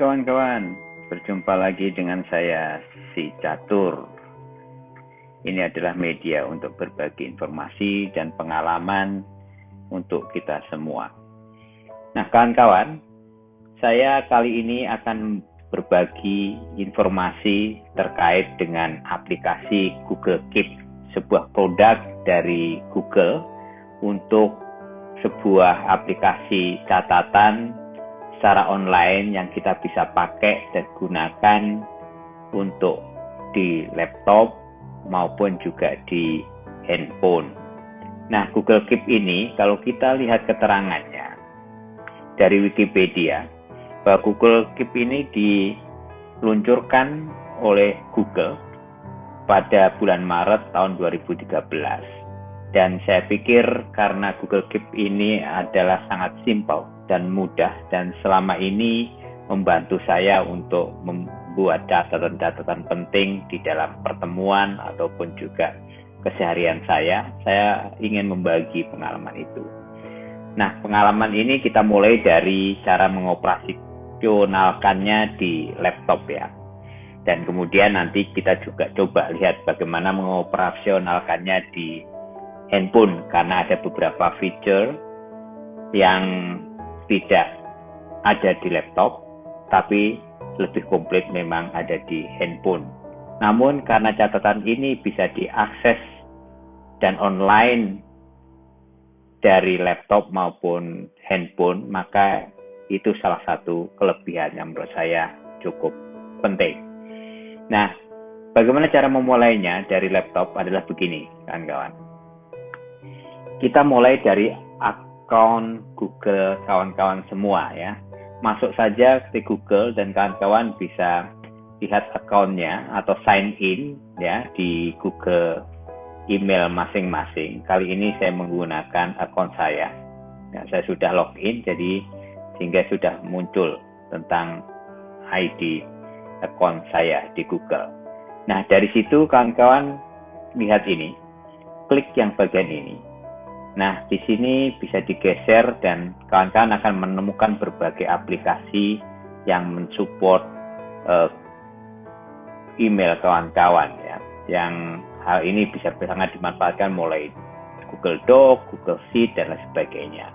kawan-kawan, berjumpa lagi dengan saya, si Catur. Ini adalah media untuk berbagi informasi dan pengalaman untuk kita semua. Nah kawan-kawan, saya kali ini akan berbagi informasi terkait dengan aplikasi Google Keep, sebuah produk dari Google untuk sebuah aplikasi catatan secara online yang kita bisa pakai dan gunakan untuk di laptop maupun juga di handphone. Nah, Google Keep ini kalau kita lihat keterangannya dari Wikipedia, bahwa Google Keep ini diluncurkan oleh Google pada bulan Maret tahun 2013. Dan saya pikir karena Google Keep ini adalah sangat simpel dan mudah dan selama ini membantu saya untuk membuat catatan-catatan penting di dalam pertemuan ataupun juga keseharian saya ingin membagi pengalaman itu. Nah, pengalaman ini kita mulai dari cara mengoperasionalkannya di laptop ya. Dan kemudian nanti kita juga coba lihat bagaimana mengoperasionalkannya di handphone, karena ada beberapa feature yang tidak ada di laptop tapi lebih komplit memang ada di handphone. Namun karena catatan ini bisa diakses dan online dari laptop maupun handphone, maka itu salah satu kelebihan yang menurut saya cukup penting. Nah, bagaimana cara memulainya dari laptop adalah begini, kawan-kawan. Kita mulai dari akun Google kawan-kawan semua ya. Masuk saja ke Google dan kawan-kawan bisa lihat akunnya atau sign in ya di Google email masing-masing. Kali ini saya menggunakan akun saya. Ya, saya sudah login jadi sehingga sudah muncul tentang ID akun saya di Google. Nah, dari situ kawan-kawan lihat ini. Klik yang bagian ini. Nah, di sini bisa digeser dan kawan-kawan akan menemukan berbagai aplikasi yang mensupport email kawan-kawan ya. Yang hal ini bisa sangat dimanfaatkan mulai Google Doc, Google Sheet dan lain sebagainya.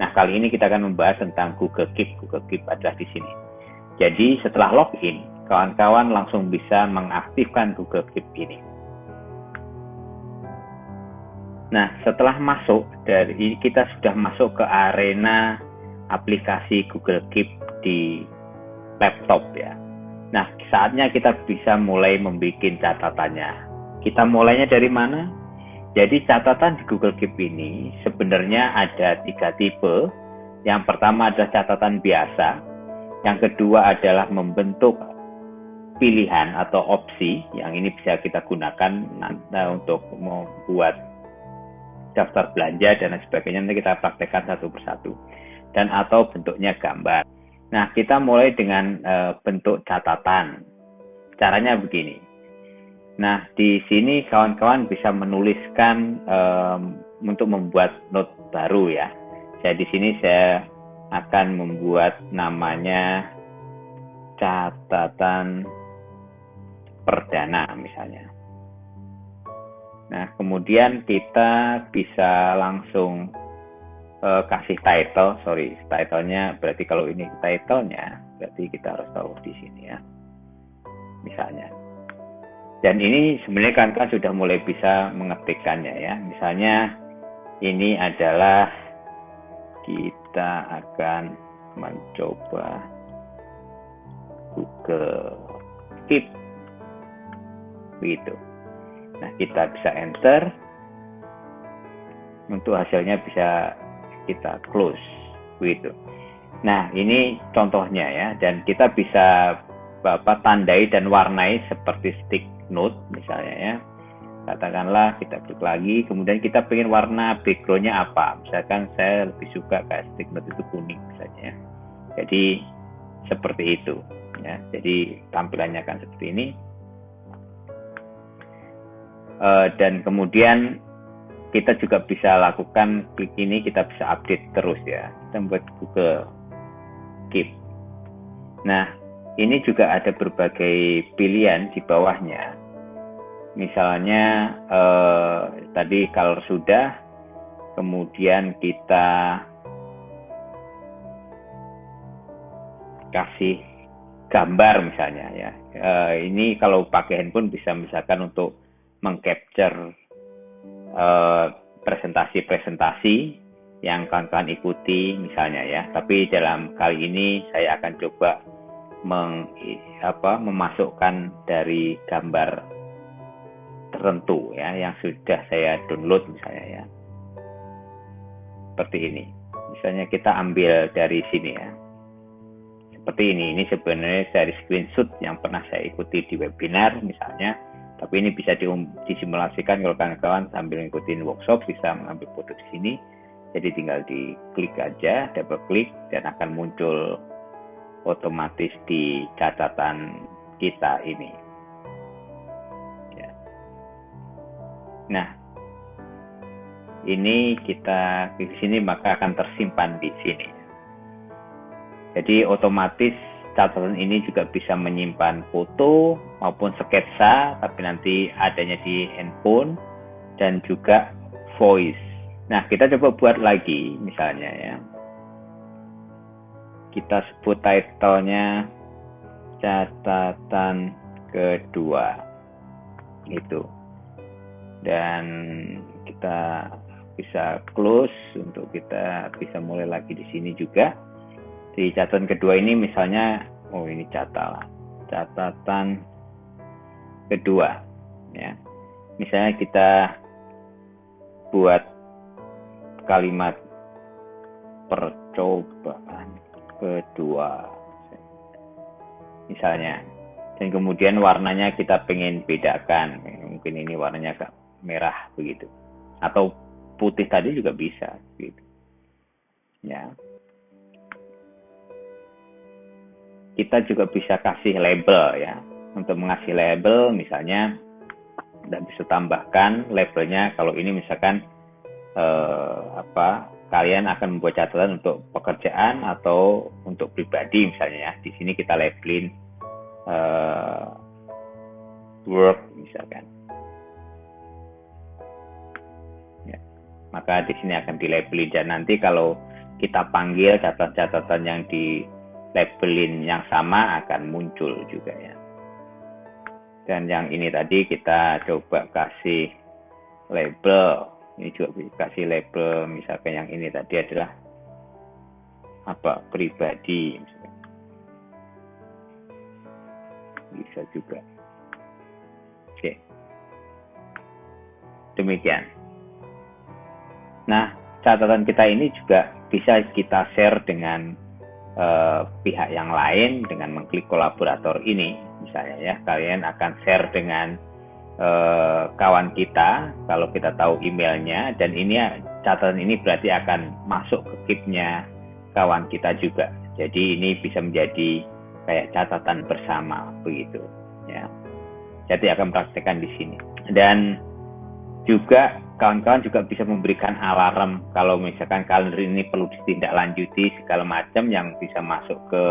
Nah, kali ini kita akan membahas tentang Google Keep. Google Keep adalah di sini. Jadi, setelah login, kawan-kawan langsung bisa mengaktifkan Google Keep ini. Nah, setelah masuk kita sudah masuk ke arena aplikasi Google Keep di laptop ya. Nah, saatnya kita bisa mulai membuat catatannya. Kita mulainya dari mana? Jadi catatan di Google Keep ini sebenarnya ada 3 tipe. Yang pertama adalah catatan biasa. Yang kedua adalah membentuk pilihan atau opsi. Yang ini bisa kita gunakan untuk membuat daftar belanja dan lain sebagainya, nanti kita praktekkan satu persatu. Dan atau bentuknya gambar. Nah, kita mulai dengan bentuk catatan. Caranya begini. Nah, di sini kawan-kawan bisa menuliskan untuk membuat note baru ya. Jadi di sini saya akan membuat namanya catatan perdana misalnya. Nah, kemudian kita bisa langsung kasih title. Titlenya berarti kalau ini titlenya, berarti kita harus tahu di sini ya. Misalnya. Dan ini sebenarnya kan sudah mulai bisa mengetikkannya ya. Misalnya ini adalah kita akan mencoba Google Keep. Begitu. Nah, kita bisa enter. Untuk hasilnya bisa kita close. Begitu. Nah, ini contohnya ya. Dan kita bisa tandai dan warnai seperti stick note misalnya ya. Katakanlah kita klik lagi. Kemudian kita pengen warna backgroundnya apa. Misalkan saya lebih suka kayak stick note itu kuning misalnya. Jadi seperti itu. Ya. Jadi tampilannya akan seperti ini. Dan kemudian kita juga bisa lakukan klik ini, kita bisa update terus ya. Kita buat Google Keep. Nah, ini juga ada berbagai pilihan di bawahnya. Misalnya tadi color sudah, kemudian kita kasih gambar misalnya ya. Ini kalau pakai handphone bisa misalkan untuk mengcapture presentasi-presentasi yang kawan-kawan ikuti misalnya ya. Tapi dalam kali ini saya akan coba memasukkan dari gambar tertentu ya yang sudah saya download misalnya ya. Seperti ini. Misalnya kita ambil dari sini ya. Seperti ini sebenarnya dari screenshot yang pernah saya ikuti di webinar misalnya, tapi ini bisa disimulasikan kalau kawan-kawan sambil ngikutin workshop bisa mengambil foto di sini. Jadi tinggal diklik aja, double klik dan akan muncul otomatis di catatan kita ini. Ya. Nah, ini kita di sini maka akan tersimpan di sini. Jadi otomatis catatan ini juga bisa menyimpan foto maupun sketsa, tapi nanti adanya di handphone dan juga voice. Nah, kita coba buat lagi misalnya ya. Kita sebut title-nya catatan kedua. Gitu. Dan kita bisa close untuk kita bisa mulai lagi di sini juga. Di catatan kedua ini misalnya, ini catatan kedua ya. Misalnya kita buat kalimat percobaan kedua misalnya, dan kemudian warnanya kita pengen bedakan, mungkin ini warnanya agak merah begitu, atau putih tadi juga bisa gitu ya. Kita juga bisa kasih label ya. Untuk mengasih label misalnya kita bisa tambahkan labelnya. Kalau ini misalkan kalian akan membuat catatan untuk pekerjaan atau untuk pribadi misalnya ya. Di sini kita labelin work misalkan. Ya. Maka di sini akan dilabelin dan nanti kalau kita panggil catatan-catatan yang di labelin yang sama akan muncul juga ya. Dan yang ini tadi kita coba kasih label. Ini juga kasih label, misalkan yang ini tadi adalah pribadi misalkan. Bisa juga. Oke. Demikian. Nah, catatan kita ini juga bisa kita share dengan pihak yang lain dengan mengklik kolaborator ini misalnya ya. Kalian akan share dengan kawan kita kalau kita tahu emailnya, dan ini catatan ini berarti akan masuk ke keep-nya kawan kita juga. Jadi ini bisa menjadi kayak catatan bersama begitu ya. Jadi akan praktekkan di sini. Dan juga kawan-kawan juga bisa memberikan alarm kalau misalkan kalender ini perlu ditindaklanjuti segala macam yang bisa masuk ke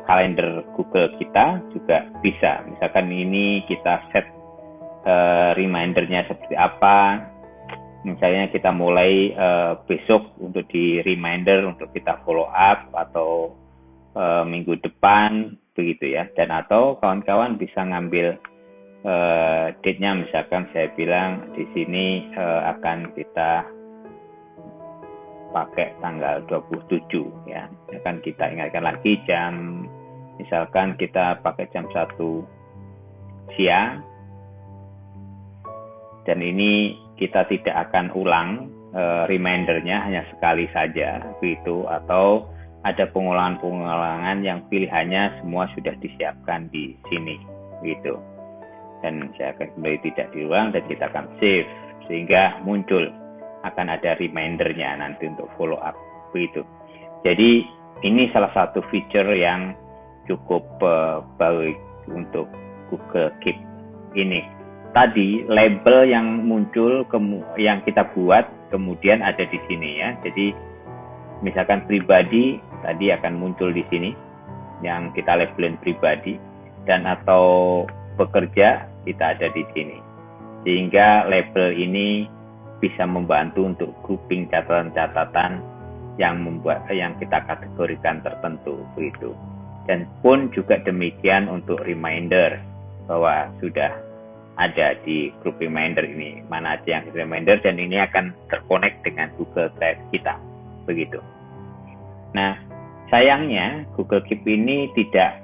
kalender Google kita juga bisa. Misalkan ini kita set remindernya seperti apa. Misalnya kita mulai besok untuk di reminder untuk kita follow up atau minggu depan begitu ya. Dan atau kawan-kawan bisa ngambil date-nya, misalkan saya bilang di sini akan kita pakai tanggal 27 ya. Akan kita ingatkan lagi jam, misalkan kita pakai jam 1 siang. Dan ini kita tidak akan ulang remindernya, hanya sekali saja begitu, atau ada pengulangan-pengulangan yang pilihannya semua sudah disiapkan di sini gitu. Dan saya akan kembali tidak diulang dan kita akan save sehingga muncul akan ada remindernya nanti untuk follow up begitu. Jadi ini salah satu feature yang cukup baik untuk Google Keep ini. Tadi label yang muncul yang kita buat kemudian ada di sini ya. Jadi misalkan pribadi tadi akan muncul di sini yang kita labelin pribadi, dan atau bekerja kita ada di sini. Sehingga label ini bisa membantu untuk grouping catatan-catatan yang kita kategorikan tertentu begitu. Dan pun juga demikian untuk reminder bahwa sudah ada di grup reminder ini, mana aja yang reminder, dan ini akan terkonek dengan Google Drive kita begitu. Nah, sayangnya Google Keep ini tidak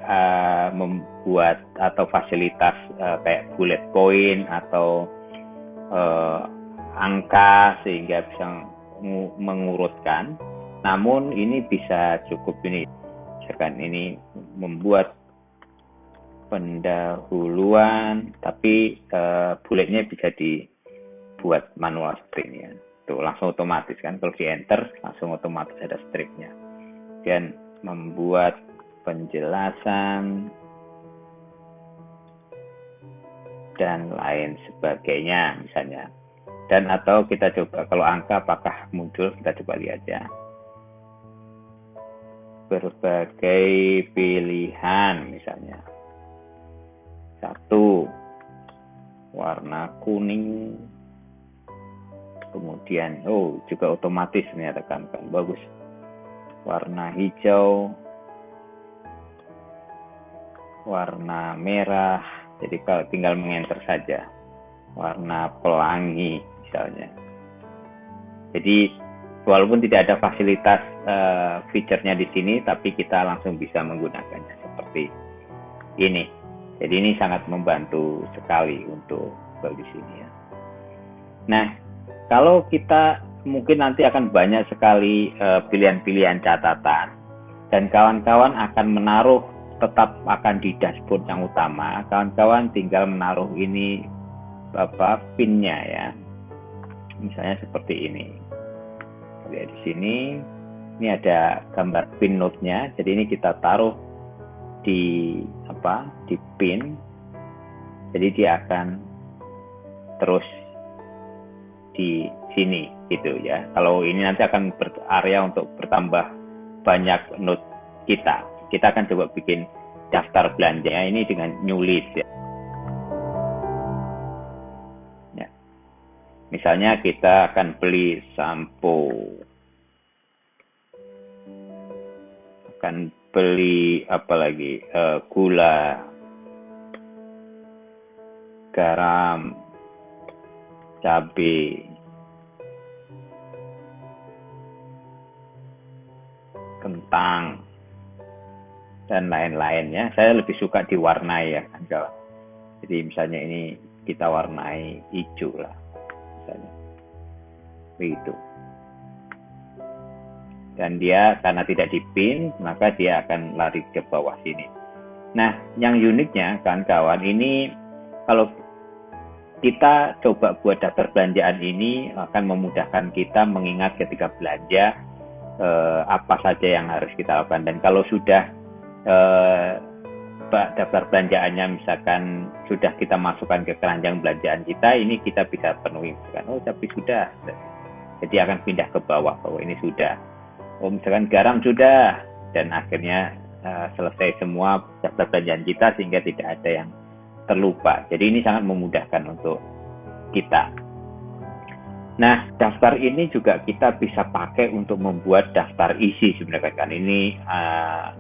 membuat atau fasilitas kayak bullet point atau angka sehingga bisa mengurutkan. Namun ini bisa cukup ini, misalkan ini membuat pendahuluan, tapi bulletnya bisa dibuat manual seperti ini ya. Tuh langsung otomatis kan, kalau di enter langsung otomatis ada stripnya. Dan membuat penjelasan dan lain sebagainya misalnya. Dan atau kita coba kalau angka apakah muncul, kita coba lihat ya. Berbagai pilihan misalnya. 1 warna kuning, kemudian juga otomatis ternyata kan bagus. Warna hijau, warna merah, jadi kalau tinggal mengenter saja. Warna pelangi misalnya. Jadi walaupun tidak ada fasilitas fiturnya di sini, tapi kita langsung bisa menggunakannya seperti ini. Jadi ini sangat membantu sekali untuk di sini ya. Nah, kalau kita mungkin nanti akan banyak sekali pilihan-pilihan catatan, dan kawan-kawan akan menaruh tetap akan di dashboard yang utama. Kawan-kawan tinggal menaruh ini pinnya ya, misalnya seperti ini. Lihat di sini, ini ada gambar pin node-nya. Jadi ini kita taruh di pin. Jadi dia akan terus di sini gitu ya. Kalau ini nanti akan berarea untuk bertambah banyak node kita. Kita akan coba bikin daftar belanja ini dengan new list ya. Misalnya kita akan beli sampo, akan beli gula, garam, cabai, kentang, dan lain-lainnya. Saya lebih suka diwarnai ya kan kawan. Jadi misalnya ini kita warnai hijau lah misalnya, begitu. Dan dia karena tidak dipin, maka dia akan lari ke bawah sini. Nah, yang uniknya kawan-kawan, ini kalau kita coba buat daftar belanjaan ini akan memudahkan kita mengingat ketika belanja apa saja yang harus kita lakukan. Dan kalau sudah daftar belanjaannya misalkan sudah kita masukkan ke keranjang belanjaan kita, ini kita bisa penuhi misalkan, tapi sudah, jadi akan pindah ke bawah bahwa ini sudah. Misalkan garam sudah, dan akhirnya selesai semua daftar belanjaan kita sehingga tidak ada yang terlupa. Jadi ini sangat memudahkan untuk kita. Nah, daftar ini juga kita bisa pakai untuk membuat daftar isi sebenarnya kan. Ini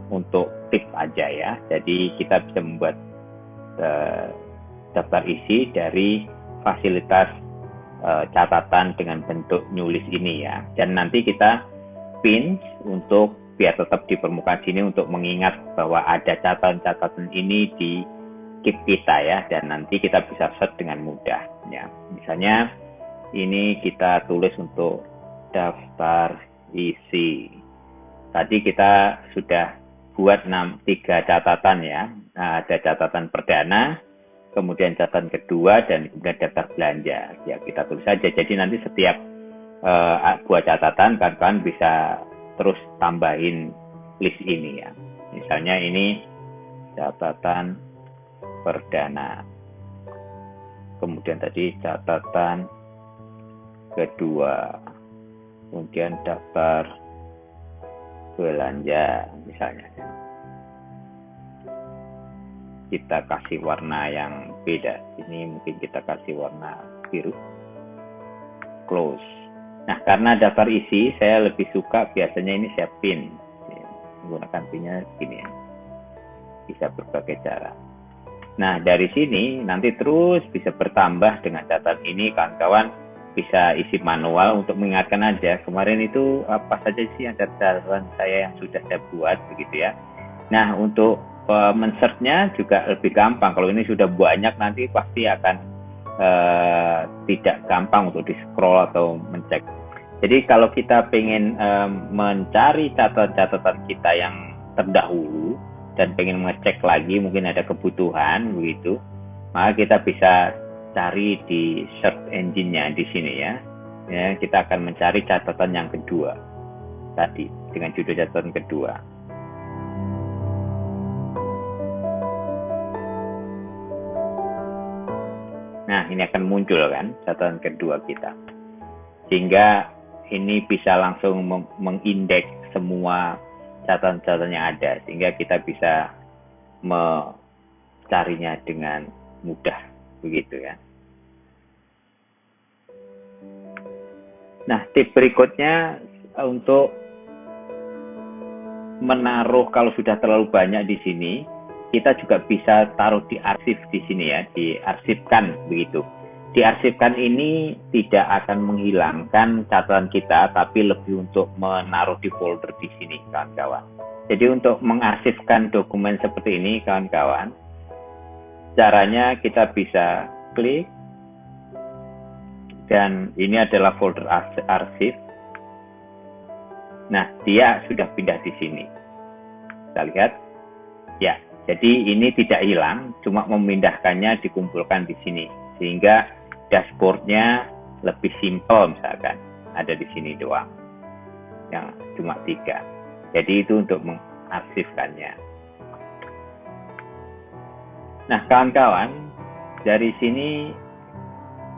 untuk tip aja ya. Jadi kita bisa membuat daftar isi dari fasilitas catatan dengan bentuk new list ini ya. Dan nanti kita pin untuk biar tetap di permukaan sini untuk mengingat bahwa ada catatan-catatan ini di keep kita ya. Dan nanti kita bisa search dengan mudah ya. Misalnya ini kita tulis untuk daftar isi. Tadi kita sudah buat 3 catatan ya. Nah, ada catatan perdana, kemudian catatan kedua, dan kemudian daftar belanja. Ya, kita tulis saja. Jadi nanti setiap buat catatan, kawan-kawan bisa terus tambahin list ini ya. Misalnya ini catatan perdana. Kemudian tadi catatan kedua, kemudian daftar belanja misalnya. kita kasih warna yang beda. Ini mungkin kita kasih warna biru. Close. Nah, karena daftar isi, saya lebih suka biasanya ini saya pin. Menggunakan pinnya gini ya. Bisa berbagai cara. Nah, dari sini nanti terus bisa bertambah dengan catatan ini, kawan-kawan bisa isi manual untuk mengingatkan aja. Kemarin itu apa saja sih yang catatan saya yang sudah saya buat begitu ya. Nah, untuk men-search-nya juga lebih gampang. Kalau ini sudah banyak nanti pasti akan tidak gampang untuk di-scroll atau mencek. Jadi kalau kita pengen mencari catatan-catatan kita yang terdahulu dan pengen mengecek lagi, mungkin ada kebutuhan begitu, maka kita bisa cari di search engine-nya di sini ya. Ya, kita akan mencari catatan yang kedua tadi dengan judul catatan kedua. Nah, ini akan muncul kan catatan kedua kita. Sehingga ini bisa langsung mengindeks semua catatan-catatan yang ada. Sehingga kita bisa mencarinya dengan mudah. Begitu ya. Nah, tip berikutnya untuk menaruh kalau sudah terlalu banyak di sini, kita juga bisa taruh di arsip di sini ya, diarsipkan begitu. Diarsipkan ini tidak akan menghilangkan catatan kita, tapi lebih untuk menaruh di folder di sini, kawan-kawan. Jadi untuk mengarsipkan dokumen seperti ini, kawan-kawan, caranya kita bisa klik, dan ini adalah folder arsip. Nah, dia sudah pindah di sini. Kita lihat, ya. Jadi ini tidak hilang, cuma memindahkannya dikumpulkan di sini, sehingga dashboardnya lebih simpel misalkan ada di sini doang, yang cuma 3. Jadi itu untuk mengarsipkannya. Nah, kawan-kawan, dari sini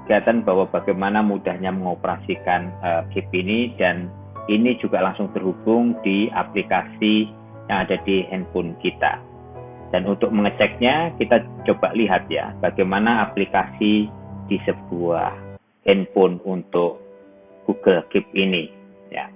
kelihatan bahwa bagaimana mudahnya mengoperasikan Keep ini, dan ini juga langsung terhubung di aplikasi yang ada di handphone kita. Dan untuk mengeceknya, kita coba lihat ya, bagaimana aplikasi di sebuah handphone untuk Google Keep ini. Ya.